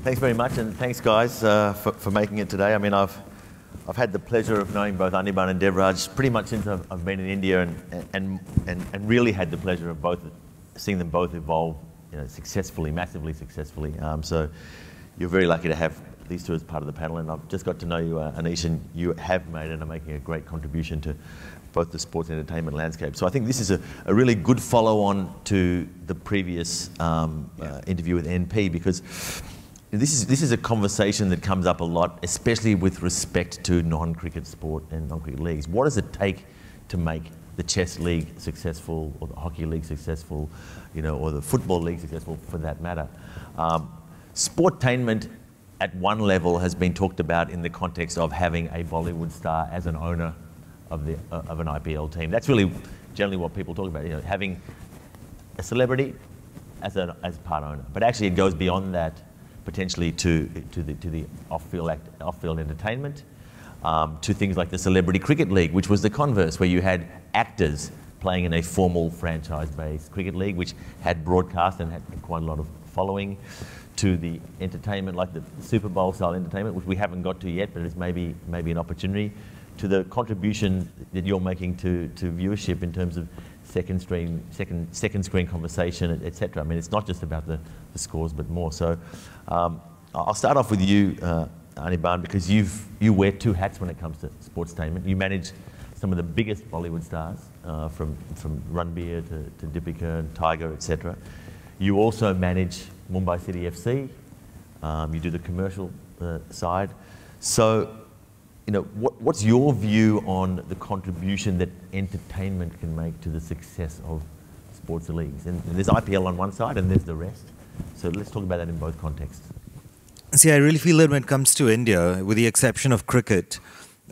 Thanks very much, and thanks, guys, for making it today. I mean, I've had the pleasure of knowing both Anirban and Devraj pretty much since I've been in India, and really had the pleasure of seeing them both evolve, successfully, massively successfully. So you're very lucky to have these two as part of the panel, and I've just got to know you, Anish, and you have made and are making a great contribution to both the sports and entertainment landscape. So I think this is a really good follow-on to the previous interview with NP, because this is a conversation that comes up a lot, especially with respect to non-cricket sport and non-cricket leagues. What does it take to make the chess league successful, or the hockey league successful, or the football league successful, for that matter? Sportainment, at one level, has been talked about in the context of having a Bollywood star as an owner of an IPL team. That's really generally what people talk about, having a celebrity as part owner. But actually, it goes beyond that, potentially to the off-field entertainment, to things like the Celebrity Cricket League, which was the converse, where you had actors playing in a formal franchise-based cricket league, which had broadcast and had quite a lot of following, to the entertainment like the Super Bowl style entertainment, which we haven't got to yet, but it's maybe an opportunity, to the contribution that you're making to viewership in terms of second screen conversation, etc. I mean, it's not just about the scores, but more. So I'll start off with you, Anirban, because you wear two hats when it comes to Sportainment. You manage some of the biggest Bollywood stars, from Ranbir to Deepika and Tiger, etc. You also manage Mumbai City FC. You do the commercial side. So, what's your view on the contribution that entertainment can make to the success of sports leagues? And there's IPL on one side, and there's the rest. So let's talk about that in both contexts. See, I really feel that when it comes to India, with the exception of cricket,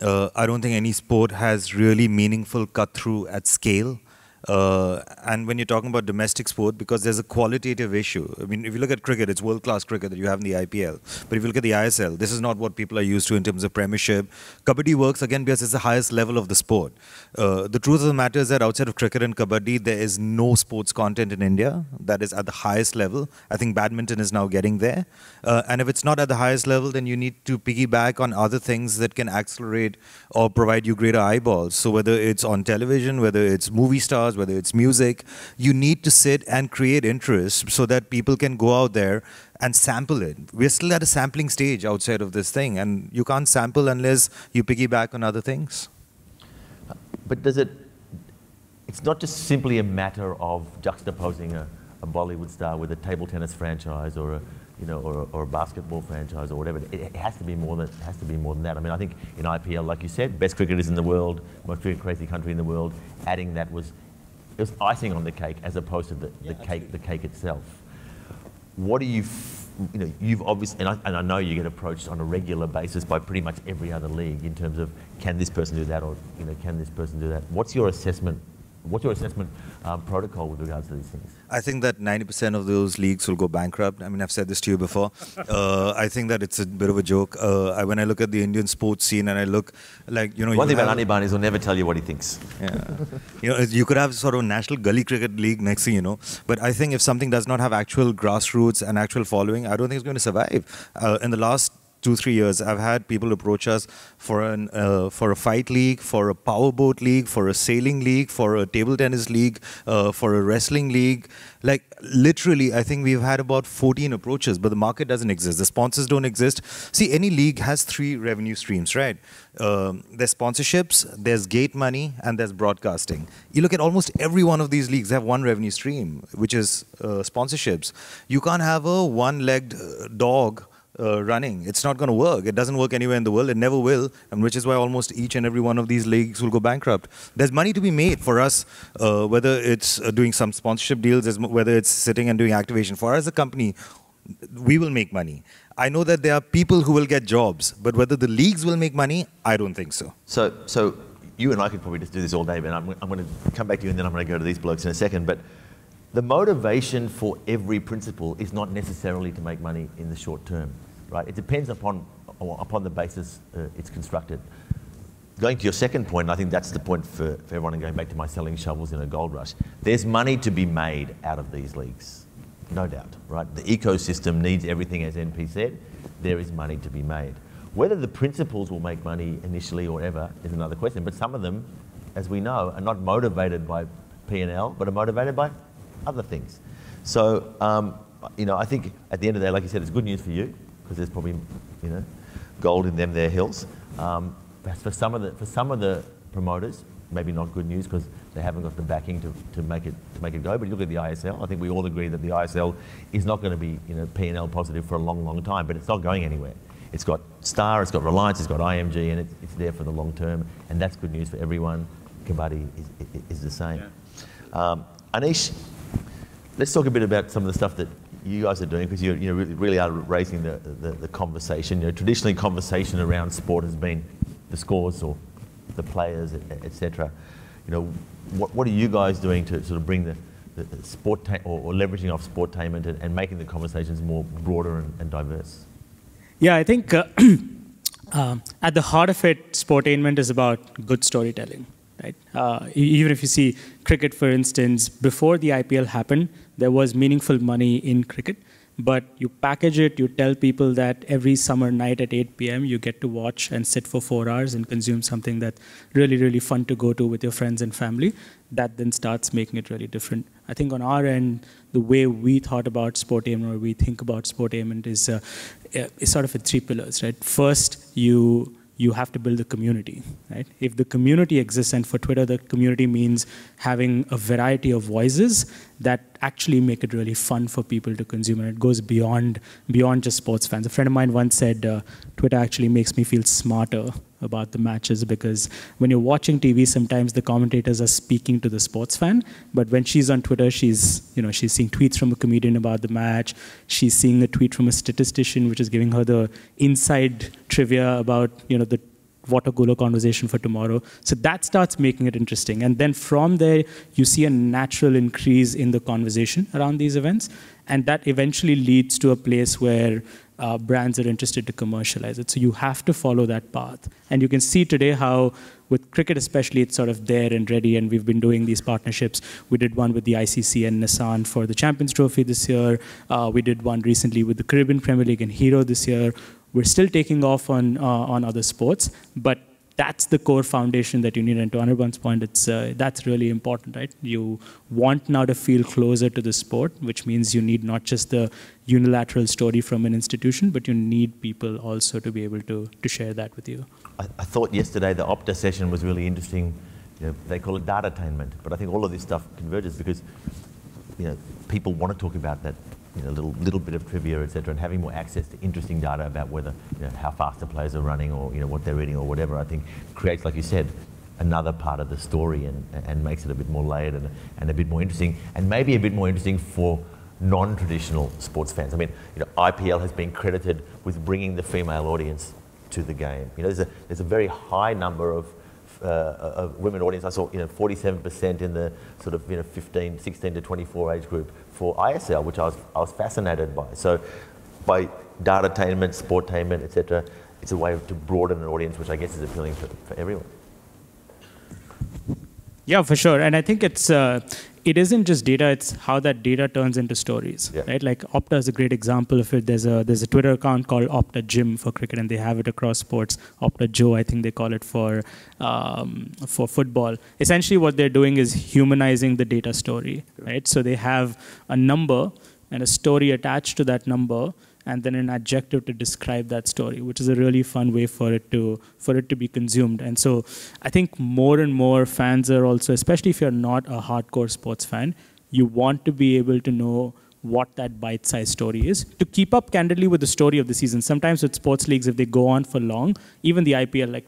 I don't think any sport has really meaningful cut-through at scale. And when you're talking about domestic sport, because there's a qualitative issue. I mean, if you look at cricket, it's world-class cricket that you have in the IPL. But if you look at the ISL, this is not what people are used to in terms of premiership. Kabaddi works, again, because it's the highest level of the sport. The truth of the matter is that outside of cricket and kabaddi, there is no sports content in India that is at the highest level. I think badminton is now getting there. And if it's not at the highest level, then you need to piggyback on other things that can accelerate or provide you greater eyeballs. So whether it's on television, whether it's movie stars, whether it's music, you need to sit and create interest so that people can go out there and sample it. We're still at a sampling stage outside of this thing, and you can't sample unless you piggyback on other things. But it's not just simply a matter of juxtaposing a Bollywood star with a table tennis franchise or a basketball franchise or whatever. It has to be more than that. I mean, I think in IPL, like you said, best cricketers in the world, most crazy country in the world. Adding that was icing on the cake as opposed to the cake itself. What do you've obviously, and I know you get approached on a regular basis by pretty much every other league in terms of, can this person do that, or can this person do that? What's your assessment protocol with regards to these things? I think that 90% of those leagues will go bankrupt. I mean, I've said this to you before. I think that it's a bit of a joke. When I look at the Indian sports scene and I look like, One thing about Anirban is he'll never tell you what he thinks. Yeah. You could have sort of a national gully cricket league next thing you know. But I think if something does not have actual grassroots and actual following, I don't think it's going to survive. In the last 2-3 years, I've had people approach us for a fight league, for a powerboat league, for a sailing league, for a table tennis league, for a wrestling league. Like, literally, I think we've had about 14 approaches, but the market doesn't exist. The sponsors don't exist. See, any league has 3 revenue streams, right? There's sponsorships, there's gate money, and there's broadcasting. You look at almost every one of these leagues, they have one revenue stream, which is sponsorships. You can't have a one-legged dog running. It's not going to work. It doesn't work anywhere in the world. It never will, and which is why almost each and every one of these leagues will go bankrupt. There's money to be made for us, whether it's doing some sponsorship deals, whether it's sitting and doing activation. For us as a company, we will make money. I know that there are people who will get jobs, but whether the leagues will make money, I don't think so. So you and I could probably just do this all day, but I'm going to come back to you, and then I'm going to go to these blokes in a second. But the motivation for every principal is not necessarily to make money in the short term. Right? It depends upon the basis it's constructed. Going to your second point, and I think that's the point for everyone, and going back to my selling shovels in a gold rush, there's money to be made out of these leagues. no doubt, right? The ecosystem needs everything, as NP said. There is money to be made. Whether the principals will make money initially or ever is another question, but some of them, as we know, are not motivated by P&L, but are motivated by other things. So, I think at the end of the day, like you said, it's good news for you, because there's probably, gold in them their hills. But for some of the promoters, maybe not good news because they haven't got the backing to make it go. But you look at the ISL, I think we all agree that the ISL is not going to be P&L positive for a long, long time, but it's not going anywhere. It's got Star, it's got Reliance, it's got IMG, and it's there for the long term, and that's good news for everyone. Kabaddi is the same. Yeah. Anish, let's talk a bit about some of the stuff that you guys are doing, because you really are raising the conversation. Traditionally, conversation around sport has been the scores or the players, etc. What are you guys doing to sort of bring the sport or leveraging off Sportainment and making the conversations more broader and diverse? Yeah, I think at the heart of it, Sportainment is about good storytelling, right? Even if you see cricket, for instance, before the IPL happened, there was meaningful money in cricket, but you package it, you tell people that every summer night at 8 p.m. you get to watch and sit for 4 hours and consume something that's really, really fun to go to with your friends and family. That then starts making it really different. I think on our end, the way we thought about Sportainment, or we think about Sportainment, is sort of in 3 pillars, right? First, you have to build a community, right? If the community exists, and for Twitter, the community means having a variety of voices that actually make it really fun for people to consume, and it goes beyond just sports fans. A friend of mine once said, Twitter actually makes me feel smarter about the matches, because when you're watching TV, sometimes the commentators are speaking to the sports fan, but when she's on Twitter, she's seeing tweets from a comedian about the match, she's seeing a tweet from a statistician, which is giving her the inside trivia about the water cooler conversation for tomorrow. So that starts making it interesting. And then from there, you see a natural increase in the conversation around these events. And that eventually leads to a place where brands are interested to commercialize it. So you have to follow that path. And you can see today how, with cricket especially, it's sort of there and ready. And we've been doing these partnerships. We did one with the ICC and Nissan for the Champions Trophy this year. We did one recently with the Caribbean Premier League and Hero this year. We're still taking off on other sports, but that's the core foundation that you need. And to Anirban's point, that's really important, right? You want now to feel closer to the sport, which means you need not just the unilateral story from an institution, but you need people also to be able to share that with you. I thought yesterday the Opta session was really interesting. They call it data-tainment, but I think all of this stuff converges because people want to talk about that. Little bit of trivia, etc., and having more access to interesting data about whether, how fast the players are running, or what they're eating, or whatever, I think creates, like you said, another part of the story and makes it a bit more layered and a bit more interesting, and maybe a bit more interesting for non-traditional sports fans. I mean, IPL has been credited with bringing the female audience to the game. There's a very high number of women audience. I saw 47% in the sort of 16 to 24 age group for ISL, which I was fascinated by. So by data-tainment, Sportainment, etc., it's a way to broaden an audience, which I guess is appealing for everyone. Yeah, for sure. And I think it isn't just data, it's how that data turns into stories, right? Like Opta is a great example of it. There's a Twitter account called Opta Gym for cricket, and they have it across sports. Opta Joe, I think they call it for football. Essentially what they're doing is humanizing the data story, right? So they have a number and a story attached to that number, and then an adjective to describe that story, which is a really fun way for it to be consumed. And so I think more and more fans are also, especially if you're not a hardcore sports fan, you want to be able to know what that bite-sized story is, to keep up candidly with the story of the season. Sometimes with sports leagues, if they go on for long, even the IPL, like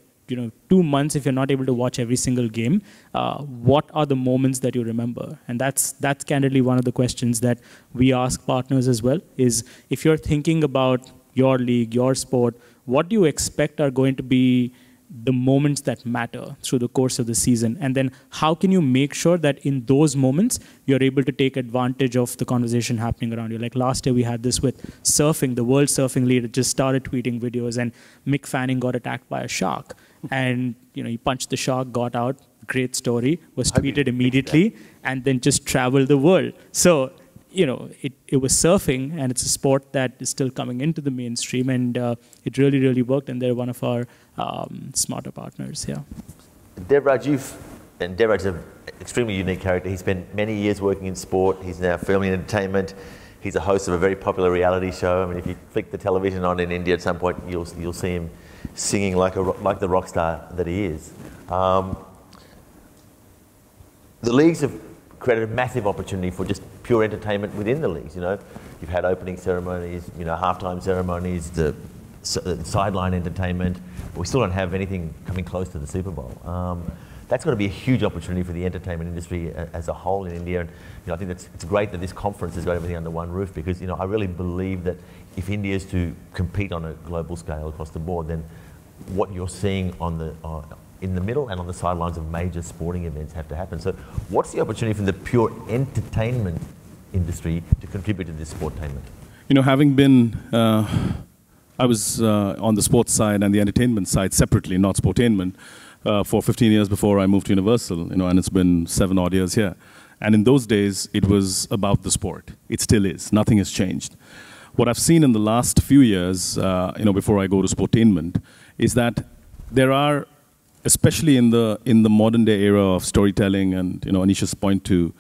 2 months, if you're not able to watch every single game, what are the moments that you remember? And that's candidly one of the questions that we ask partners as well, is if you're thinking about your league, your sport, what do you expect are going to be the moments that matter through the course of the season? And then how can you make sure that in those moments, you're able to take advantage of the conversation happening around you? Like last year, we had this with surfing. The World Surfing League just started tweeting videos, and Mick Fanning got attacked by a shark. And he punched the shark, got out, great story, was tweeted immediately, and then just traveled the world. So it was surfing, and it's a sport that is still coming into the mainstream, and it really, really worked, and they're one of our smarter partners, yeah. Devraj, Devraj is an extremely unique character. He spent many years working in sport. He's now filming entertainment. He's a host of a very popular reality show. I mean, if you flick the television on in India at some point, you'll see him singing like the rock star that he is. The leagues have created a massive opportunity for just pure entertainment within the leagues. You've had opening ceremonies, halftime ceremonies, the sideline entertainment. We still don't have anything coming close to the Super Bowl. That's going to be a huge opportunity for the entertainment industry as a whole in India. And I think it's great that this conference has got everything under one roof, because I really believe that if India is to compete on a global scale across the board, then what you're seeing in the middle and on the sidelines of major sporting events have to happen. So what's the opportunity for the pure entertainment industry to contribute to this sportainment? Having been, I was on the sports side and the entertainment side separately, not sportainment, for 15 years before I moved to Universal, and it's been 7 odd years here. And in those days, it was about the sport. It still is. Nothing has changed. What I've seen in the last few years, before I go to sportainment, is that there are, especially in the modern day era of storytelling, and Anisha's point to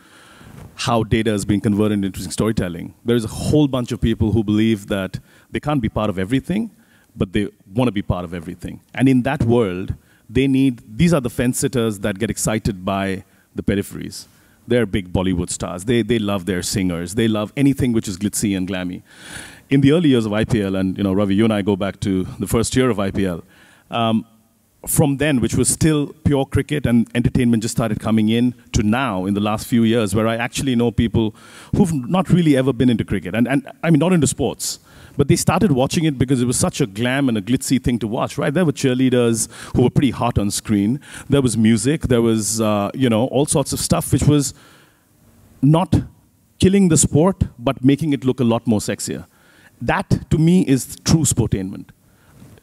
how data is being converted into storytelling, there is a whole bunch of people who believe that they can't be part of everything, but they want to be part of everything. And in that world, these are the fence sitters that get excited by the peripheries. They're big Bollywood stars. They love their singers. They love anything which is glitzy and glammy. In the early years of IPL, and Ravi, you and I go back to the first year of IPL, from then, which was still pure cricket and entertainment just started coming in, to now, in the last few years, where I actually know people who've not really ever been into cricket, and I mean, not into sports, but they started watching it because it was such a glam and a glitzy thing to watch, right? There were cheerleaders who were pretty hot on screen. There was music. There was, all sorts of stuff which was not killing the sport, but making it look a lot more sexier. That, to me, is true sportainment.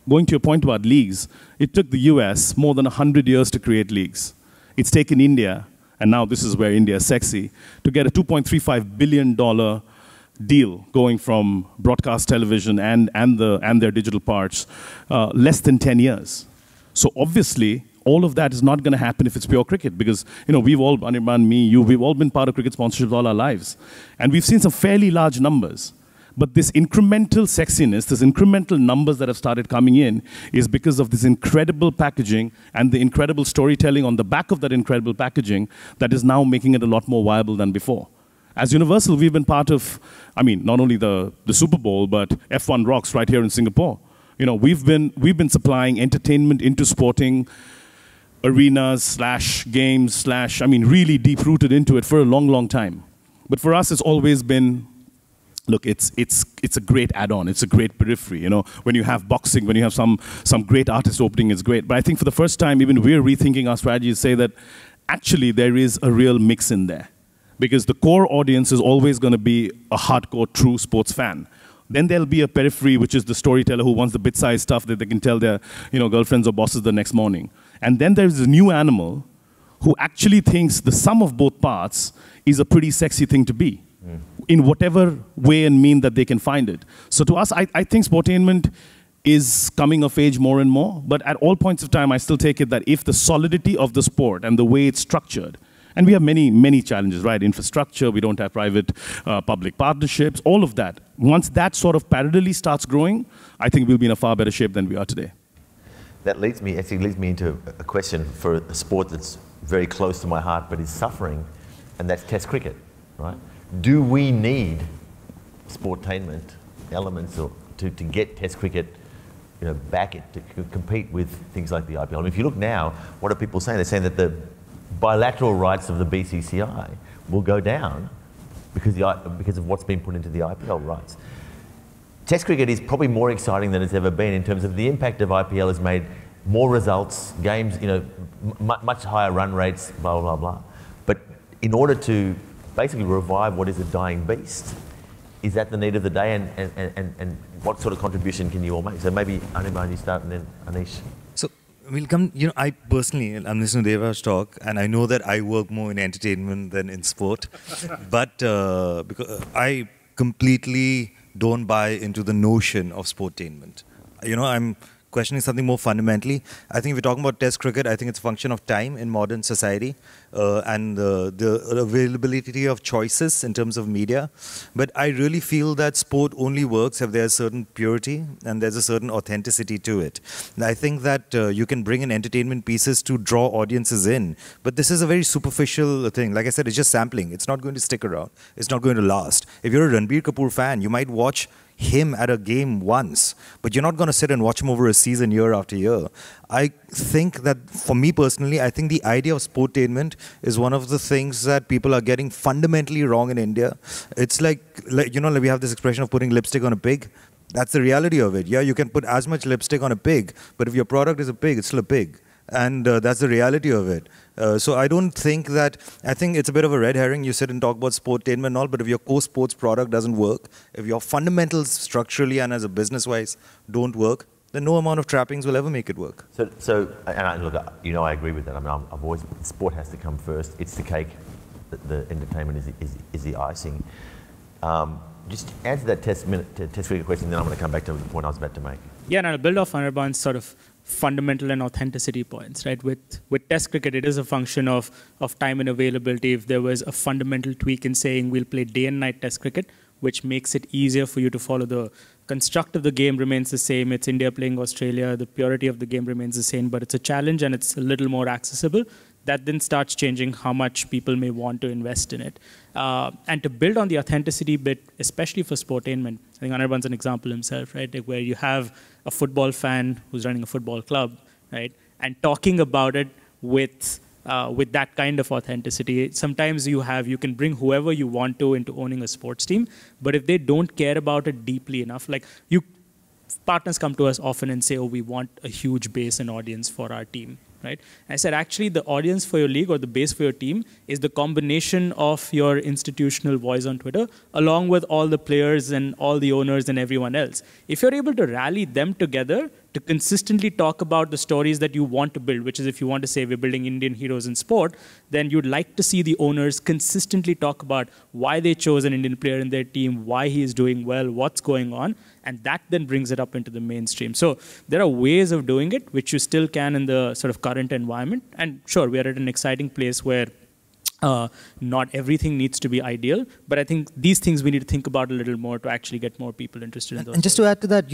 Going to your point about leagues, it took the US more than 100 years to create leagues. It's taken India, and now this is where India is sexy, to get a $2.35 billion deal going from broadcast television and their digital parts, less than 10 years. So obviously, all of that is not going to happen if it's pure cricket, because we've all, Anirban, me, you, we've all been part of cricket sponsorships all our lives. And we've seen some fairly large numbers. But this incremental sexiness, this incremental numbers that have started coming in, is because of this incredible packaging and the incredible storytelling on the back of that incredible packaging that is now making it a lot more viable than before. As Universal, we've been part of, not only the Super Bowl, but F1 Rocks right here in Singapore. We've been supplying entertainment into sporting arenas / games / really deep-rooted into it for a long, long time. But for us, it's always been, look, it's a great add-on. It's a great periphery. When you have boxing, when you have some great artist opening, it's great. But I think for the first time, even we're rethinking our strategy to say that actually there is a real mix in there. Because the core audience is always going to be a hardcore, true sports fan. Then there'll be a periphery, which is the storyteller who wants the bit-sized stuff that they can tell their girlfriends or bosses the next morning. And then there's a new animal who actually thinks the sum of both parts is a pretty sexy thing to be, in whatever way and mean that they can find it. So to us, I think sportainment is coming of age more and more. But at all points of time, I still take it that if the solidity of the sport and the way it's structured, and we have many, many challenges, right? Infrastructure, we don't have private-public partnerships, all of that. Once that sort of parallelly starts growing, I think we'll be in a far better shape than we are today. That leads me into a question for a sport that's very close to my heart but is suffering, and that's Test cricket, right? Do we need sportainment elements to get Test cricket back to compete with things like the IPL? I mean, if you look now, what are people saying? They're saying that the bilateral rights of the BCCI will go down because of what's been put into the IPL rights. Test cricket is probably more exciting than it's ever been in terms of the impact of IPL has made more results, games, much higher run rates, blah, blah, blah. But in order to basically revive what is a dying beast, is that the need of the day, and what sort of contribution can you all make? So maybe Anirban, you start, and then Anish. So We'll come, I personally, I'm listening to Deva's talk, and I know that I work more in entertainment than in sport, but because I completely don't buy into the notion of sportainment. I'm questioning something more fundamentally. I think if we're talking about Test cricket, I think it's a function of time in modern society and the availability of choices in terms of media. But I really feel that sport only works if there's certain purity and there's a certain authenticity to it. And I think that you can bring in entertainment pieces to draw audiences in, but this is a very superficial thing. Like I said, it's just sampling. It's not going to stick around. It's not going to last. If you're a Ranbir Kapoor fan, you might watch him at a game once, but you're not going to sit and watch him over a season year after year. I think that, for me personally, I think the idea of sportainment is one of the things that people are getting fundamentally wrong in India. It's like we have this expression of putting lipstick on a pig. That's the reality of it. Yeah, you can put as much lipstick on a pig, but if your product is a pig, it's still a pig. And that's the reality of it. So I don't think that, I think it's a bit of a red herring. You sit and talk about sportainment and all, but if your core sports product doesn't work, if your fundamentals structurally and as a business-wise don't work, then no amount of trappings will ever make it work. So look, I agree with that. I mean, I've always, sport has to come first. It's the cake. The entertainment is the icing. Just answer that test cricket question, then I'm going to come back to the point I was about to make. Yeah, and I'll build off Anirban's sort of fundamental and authenticity points, right? With Test cricket, it is a function of time and availability. If there was a fundamental tweak in saying we'll play day and night Test cricket, which makes it easier for you to follow, the construct of the game remains the same. It's India playing Australia. The purity of the game remains the same, but it's a challenge and it's a little more accessible. That then starts changing how much people may want to invest in it. And to build on the authenticity bit, especially for sportainment, I think Anirban's an example himself, right? Like where you have a football fan who's running a football club, right? And talking about it with that kind of authenticity. Sometimes you can bring whoever you want to into owning a sports team, but if they don't care about it deeply enough, like partners come to us often and say, oh, we want a huge base and audience for our team. Right? I said, actually, the audience for your league or the base for your team is the combination of your institutional voice on Twitter, along with all the players and all the owners and everyone else. If you're able to rally them together to consistently talk about the stories that you want to build, which is if you want to say we're building Indian heroes in sport, then you'd like to see the owners consistently talk about why they chose an Indian player in their team, why he is doing well, what's going on, and that then brings it up into the mainstream. So there are ways of doing it, which you still can in the sort of current environment. And sure, we are at an exciting place where not everything needs to be ideal, but I think these things we need to think about a little more to actually get more people interested in those. And just to add to that,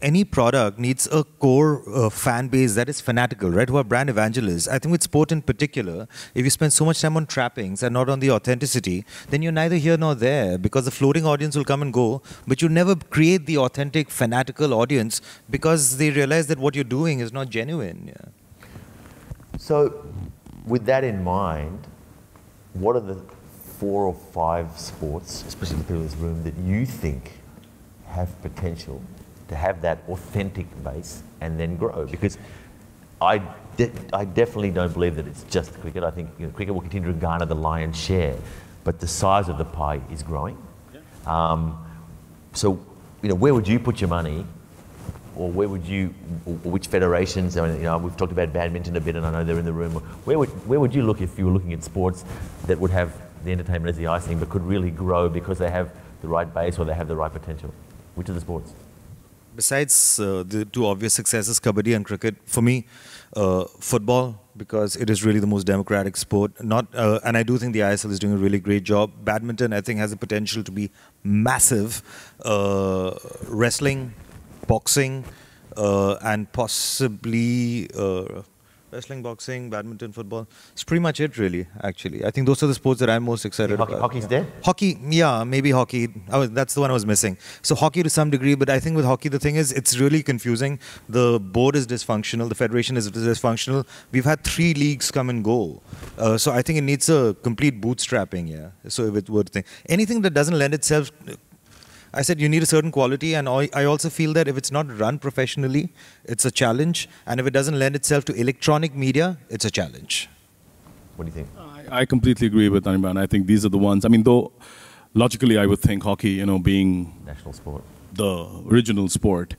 any product needs a core fan base that is fanatical, right? Who are brand evangelists. I think with sport in particular, if you spend so much time on trappings and not on the authenticity, then you're neither here nor there, because the floating audience will come and go, but you never create the authentic, fanatical audience because they realize that what you're doing is not genuine. Yeah. So with that in mind, what are the 4 or 5 sports, especially the people in this room, that you think have potential to have that authentic base and then grow? Because I definitely don't believe that it's just cricket. I think cricket will continue to garner the lion's share, but the size of the pie is growing. Yeah. So, where would you put your money, or where would you, or which federations? I mean, we've talked about badminton a bit, and I know they're in the room. Where would you look if you were looking at sports that would have the entertainment as the icing, but could really grow because they have the right base or they have the right potential? Which are the sports? Besides the 2 obvious successes, kabaddi and cricket, for me, football, because it is really the most democratic sport. And I do think the ISL is doing a really great job. Badminton, I think, has the potential to be massive. Wrestling, boxing, and possibly wrestling, boxing, badminton, football. It's pretty much it, really, actually. I think those are the sports that I'm most excited about. Hockey's dead? Hockey, yeah, maybe hockey. That's the one I was missing. So hockey to some degree, but I think with hockey, the thing is, it's really confusing. The board is dysfunctional. The federation is dysfunctional. We've had 3 leagues come and go. So I think it needs a complete bootstrapping, yeah. So if it were to think. Anything that doesn't lend itself... I said you need a certain quality, and I also feel that if it's not run professionally, it's a challenge. And if it doesn't lend itself to electronic media, it's a challenge. What do you think? I completely agree with Anirban. I think these are the ones. I mean, though logically I would think hockey, being national sport. the original sport,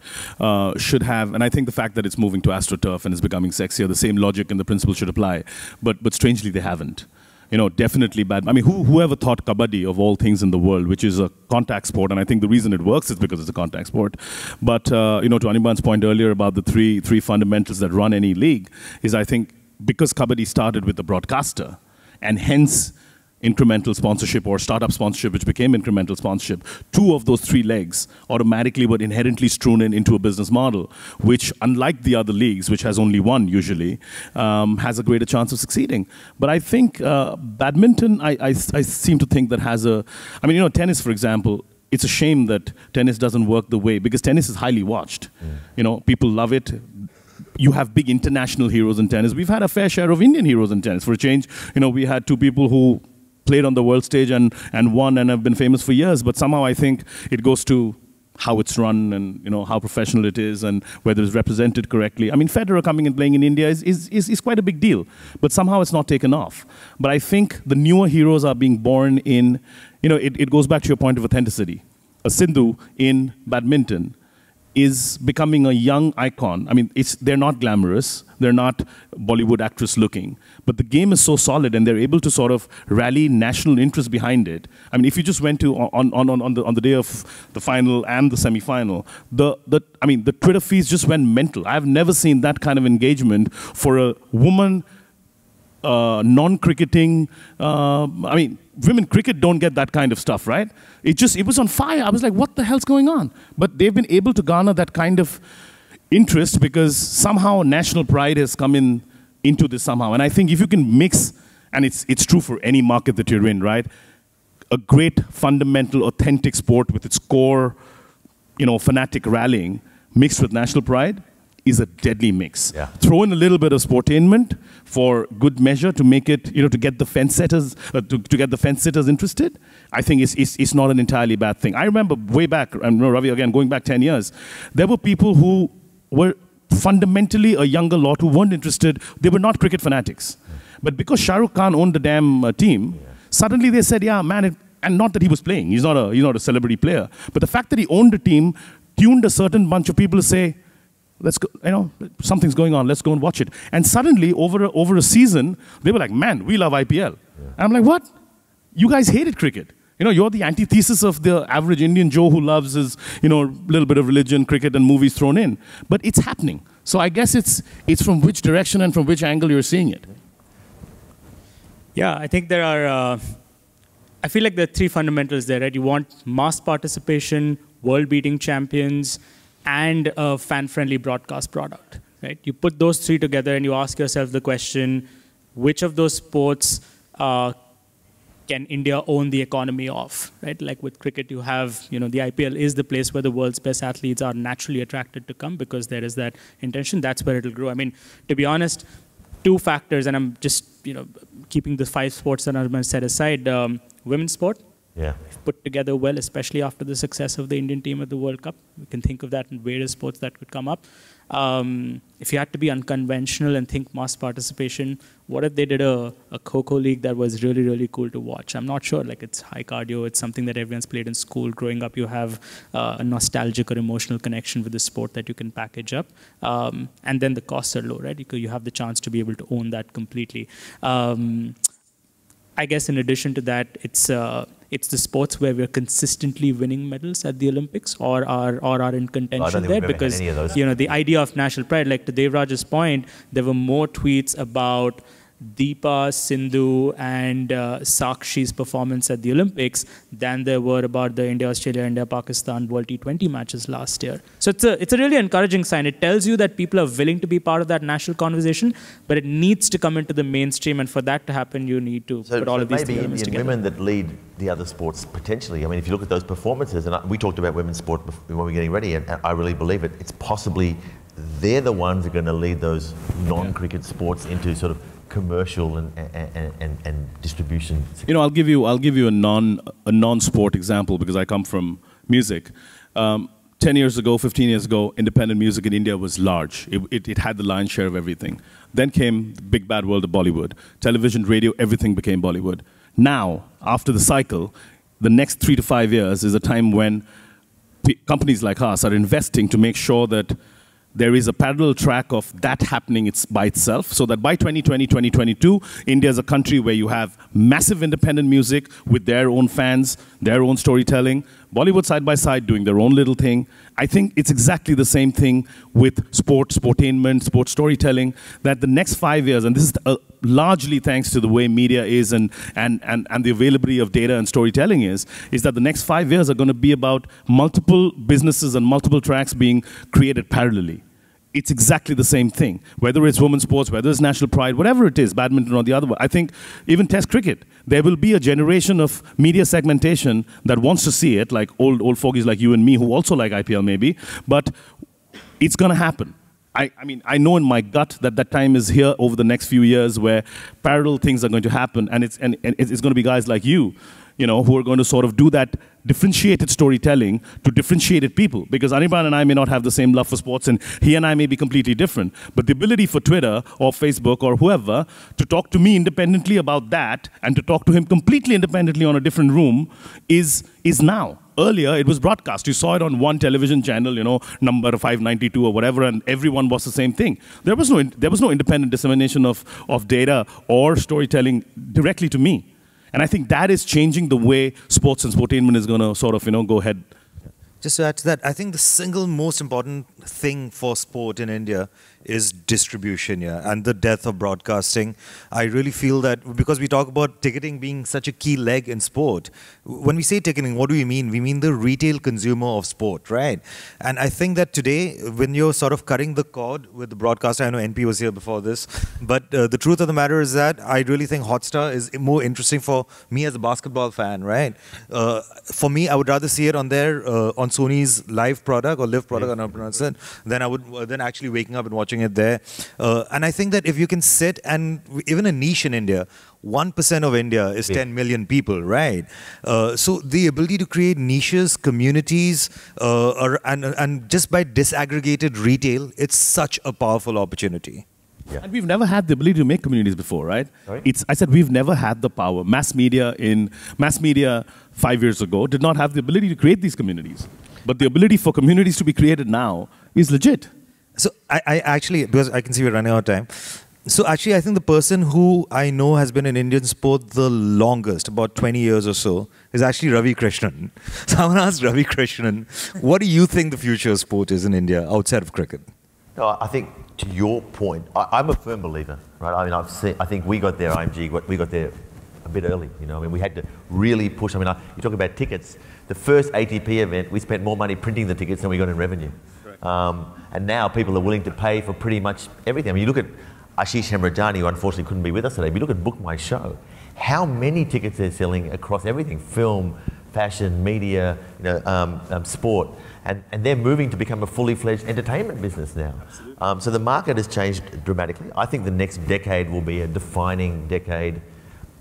should have, and I think the fact that it's moving to AstroTurf and is becoming sexier, the same logic and the principle should apply. But strangely, they haven't. You know, definitely bad. I mean, whoever thought kabaddi, of all things in the world, which is a contact sport, and I think the reason it works is because it's a contact sport. But, you know, to Anirban's point earlier about the three fundamentals that run any league, is I think because kabaddi started with the broadcaster, and hence incremental sponsorship or startup sponsorship, which became incremental sponsorship, two of those three legs automatically were inherently strewn into a business model, which, unlike the other leagues, which has only one usually, has a greater chance of succeeding. But I think badminton, I seem to think that has a, I mean, you know, tennis, for example, it's a shame that tennis doesn't work the way, because tennis is highly watched. You know, people love it. You have big international heroes in tennis. We've had a fair share of Indian heroes in tennis. For a change, you know, we had two people who played on the world stage and won and have been famous for years, but somehow I think it goes to how it's run and, you know, how professional it is and whether it's represented correctly. I mean, Federer coming and playing in India is quite a big deal, but somehow it's not taken off. But I think the newer heroes are being born in, you know, it goes back to your point of authenticity. A Sindhu in badminton is becoming a young icon. I mean, they're not glamorous, they're not Bollywood actress looking, but the game is so solid and they're able to sort of rally national interest behind it. I mean, if you just went to, on the day of the final and the semi-final, I mean, the Twitter feeds just went mental. I've never seen that kind of engagement for a woman, non-cricketing, I mean, women cricket don't get that kind of stuff, right? It was on fire. I was like, what the hell's going on? But they've been able to garner that kind of interest because somehow national pride has come into this somehow. And I think if you can mix, and it's true for any market that you're in, right? A great, fundamental, authentic sport with its core, you know, fanatic rallying mixed with national pride is a deadly mix. Yeah. Throw in a little bit of sportainment for good measure to make it, you know, to get the fence setters, to get the fence sitters interested. I think it's not an entirely bad thing. I remember way back, and Ravi, again, going back 10 years, there were people who were fundamentally a younger lot who weren't interested. They were not cricket fanatics. But because Shah Rukh Khan owned the damn team, suddenly they said, yeah, man, and not that he was playing. He's not a celebrity player. But the fact that he owned a team tuned a certain bunch of people to say, let's go, you know, something's going on, let's go and watch it. And suddenly, over a season, they were like, man, we love IPL. Yeah. And I'm like, what? You guys hated cricket. You know, you're the antithesis of the average Indian Joe who loves his, you know, little bit of religion, cricket, and movies thrown in. But it's happening. So I guess it's from which direction and from which angle you're seeing it. Yeah, I think there are, I feel like there are three fundamentals there, right? You want mass participation, world-beating champions, and a fan-friendly broadcast product, right? You put those three together and you ask yourself the question, which of those sports can India own the economy of, right? Like with cricket, you have, you know, the IPL is the place where the world's best athletes are naturally attracted to come because there is that intention. That's where it'll grow. I mean, to be honest, two factors, and I'm just, you know, keeping the 5 sports that I've set aside. Women's sport, yeah, put together well, especially after the success of the Indian team at the World Cup. We can think of that in various sports that could come up. If you had to be unconventional and think mass participation, what if they did a Kho-Kho league that was really, really cool to watch? I'm not sure. Like, it's high cardio. It's something that everyone's played in school. Growing up, you have a nostalgic or emotional connection with the sport that you can package up. And then the costs are low, right? Because you have the chance to be able to own that completely. I guess in addition to that, it's the sports where we're consistently winning medals at the Olympics or are in contention there, because you know the idea of national pride. Like to Devraj's point, there were more tweets about Deepa, Sindhu, and Sakshi's performance at the Olympics than there were about the India-Australia, India-Pakistan World T20 matches last year. So it's a really encouraging sign. It tells you that people are willing to be part of that national conversation, but it needs to come into the mainstream, and for that to happen, you need to put all of these maybe elements Indian together. women that lead the other sports potentially. I mean, if you look at those performances, and we talked about women's sport when we were getting ready, and I really believe it. It's possibly they're the ones who are going to lead those non-cricket sports into sort of commercial and distribution. You know, I'll give you a non-sport example because I come from music. 10 years ago, 15 years ago, independent music in India was large. It had the lion's share of everything. Then came the big bad world of Bollywood. Television, radio, everything became Bollywood. Now, after the cycle, the next 3 to 5 years is a time when companies like us are investing to make sure that there is a parallel track of that happening by itself, so that by 2020, 2022, India is a country where you have massive independent music with their own fans, their own storytelling, Bollywood side by side doing their own little thing. I think it's exactly the same thing with sportainment, sports storytelling, that the next 5 years, and this is largely thanks to the way media is and the availability of data and storytelling is that the next 5 years are going to be about multiple businesses and multiple tracks being created parallelly. It's exactly the same thing. Whether it's women's sports, whether it's national pride, whatever it is, badminton or the other one. I think even Test cricket, there will be a generation of media segmentation that wants to see it, like old fogies like you and me who also like IPL maybe, but it's going to happen. I mean, I know in my gut that that time is here over the next few years where parallel things are going to happen, and it's going to be guys like you know, who are going to sort of do that differentiated storytelling to differentiated people. Because Anirban and I may not have the same love for sports, and he and I may be completely different. But the ability for Twitter or Facebook or whoever to talk to me independently about that and to talk to him completely independently on a different room is now. Earlier, it was broadcast. You saw it on one television channel, you know, number 592 or whatever, and everyone was the same thing. There was no independent dissemination of data or storytelling directly to me. And I think that is changing the way sports and sportainment is going to sort of, you know, go ahead. Just to add to that, I think the single most important thing for sport in India is distribution, yeah, and the death of broadcasting. I really feel that because we talk about ticketing being such a key leg in sport, when we say ticketing, what do we mean? We mean the retail consumer of sport, right? And I think that today, when you're sort of cutting the cord with the broadcaster, I know NP was here before this, but the truth of the matter is that I really think Hotstar is more interesting for me as a basketball fan, right? For me, I would rather see it on their on Sony's live product or live product, I don't know how to pronounce it, than actually waking up and watching it there. And I think that if you can sit, and even a niche in India, 1% of India is 10 million people, right? So the ability to create niches, communities, and just by disaggregated retail, it's such a powerful opportunity. Yeah. And we've never had the ability to make communities before, right? I said we've never had the power. Mass media 5 years ago did not have the ability to create these communities. But the ability for communities to be created now is legit. So I actually, because I can see we're running out of time. So actually, I think the person who I know has been in Indian sport the longest, about 20 years or so, is actually Ravi Krishnan. So I want to ask Ravi Krishnan, what do you think the future of sport is in India outside of cricket? No, I think to your point, I'm a firm believer, right? I mean, I think we got there, IMG, we got there a bit early, you know. I mean, we had to really push. I mean, you talk about tickets. The first ATP event, we spent more money printing the tickets than we got in revenue. And now people are willing to pay for pretty much everything. I mean, you look at Ashish Hemrajani, who unfortunately couldn't be with us today, but you look at Book My Show, how many tickets they're selling across everything, film, fashion, media, you know, sport. And they're moving to become a fully fledged entertainment business now. So the market has changed dramatically. I think the next decade will be a defining decade,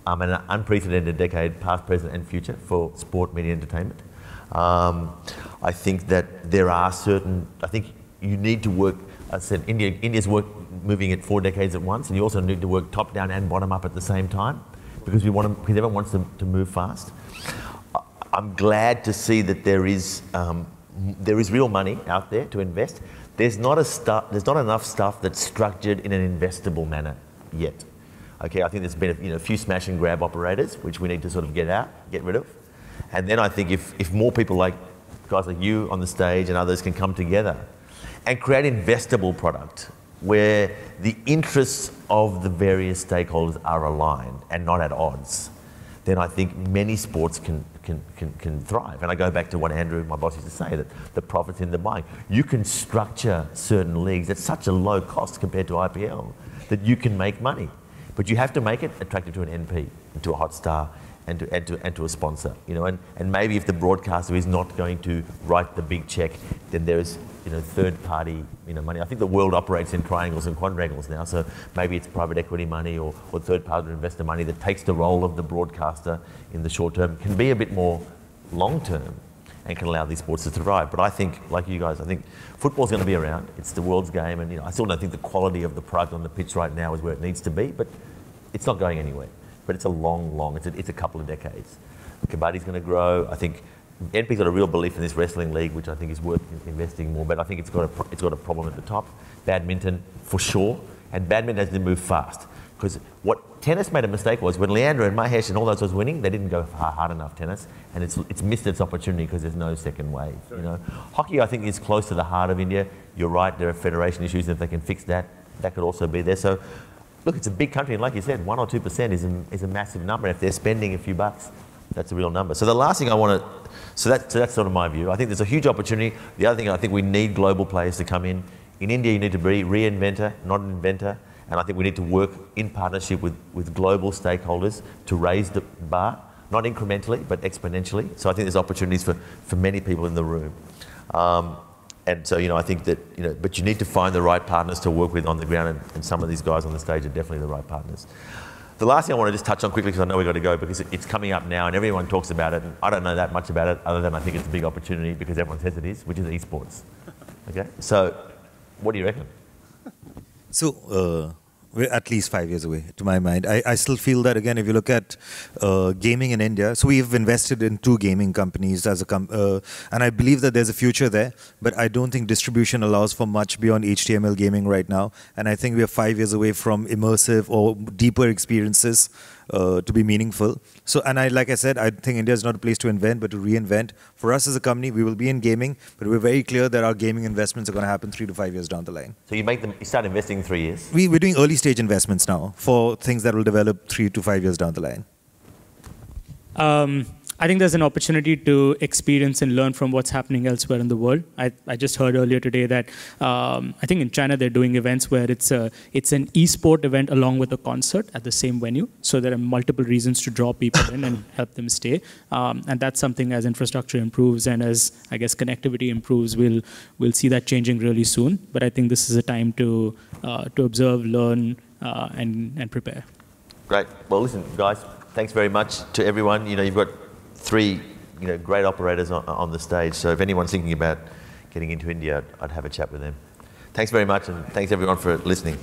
and an unprecedented decade, past, present and future, for sport, media, entertainment. I think that there are certain, I think you need to work, I said India's moving at 4 decades at once, and you also need to work top down and bottom up at the same time, because everyone wants them to move fast. I'm glad to see that there is real money out there to invest. There's not enough stuff that's structured in an investable manner yet. Okay, I think there's been a few smash and grab operators, which we need to sort of get rid of. And then I think if more people like guys like you on the stage and others can come together and create investable product where the interests of the various stakeholders are aligned and not at odds, then I think many sports can thrive. And I go back to what Andrew, my boss, used to say, that the profit's in the buying. You can structure certain leagues at such a low cost compared to IPL that you can make money. But you have to make it attractive to an NP, to a Hotstar, and to a sponsor. You know, and maybe if the broadcaster is not going to write the big check, then there's third-party money. I think the world operates in triangles and quadrangles now, so maybe it's private equity money or third-party investor money that takes the role of the broadcaster in the short term, can be a bit more long-term and can allow these sports to thrive. But I think, like you guys, I think football's going to be around. It's the world's game, and I still don't think the quality of the product on the pitch right now is where it needs to be, but it's not going anywhere. But it's a long, it's a couple of decades. Kabaddi's going to grow. I think NP's got a real belief in this wrestling league, which I think is worth investing more. But I think it's got a problem at the top. Badminton, for sure, and badminton has to move fast. Because what tennis made a mistake was when Leandro and Mahesh and all those was winning, they didn't go hard enough tennis, and it's missed its opportunity because there's no second wave. Sure. You know, hockey I think is close to the heart of India. You're right, there are federation issues, and if they can fix that, that could also be there. So, look, it's a big country, and like you said, 1 or 2% is a massive number. If they're spending a few bucks, that's a real number. So the last thing I want to, so that's sort of my view. I think there's a huge opportunity. The other thing, I think we need global players to come in. In India, you need to be reinventor, not an inventor. And I think we need to work in partnership with global stakeholders to raise the bar, not incrementally, but exponentially. So I think there's opportunities for many people in the room. And so, you know, I think that, you know, but you need to find the right partners to work with on the ground, and some of these guys on the stage are definitely the right partners. The last thing I want to just touch on quickly, because I know we've got to go, because it's coming up now and everyone talks about it, and I don't know that much about it, other than I think it's a big opportunity because everyone says it is, which is esports. Okay? So, what do you reckon? So, we're at least 5 years away, to my mind. I still feel that, again, if you look at gaming in India, so we've invested in 2 gaming companies as a and I believe that there's a future there, but I don't think distribution allows for much beyond HTML gaming right now. And I think we are 5 years away from immersive or deeper experiences to be meaningful. So, and like I said, I think India is not a place to invent, but to reinvent. For us as a company, we will be in gaming, but we're very clear that our gaming investments are going to happen 3 to 5 years down the line. So you start investing in 3 years? We're doing early stage investments now for things that will develop 3 to 5 years down the line. I think there's an opportunity to experience and learn from what's happening elsewhere in the world. I just heard earlier today that I think in China they're doing events where it's an e-sport event along with a concert at the same venue. So there are multiple reasons to draw people in and help them stay. And that's something, as infrastructure improves and as, I guess, connectivity improves, we'll see that changing really soon. But I think this is a time to observe, learn, and prepare. Great. Well, listen, guys, thanks very much to everyone. You know, you've got 3, you know, great operators on the stage. So if anyone's thinking about getting into India, I'd have a chat with them. Thanks very much, and thanks everyone for listening.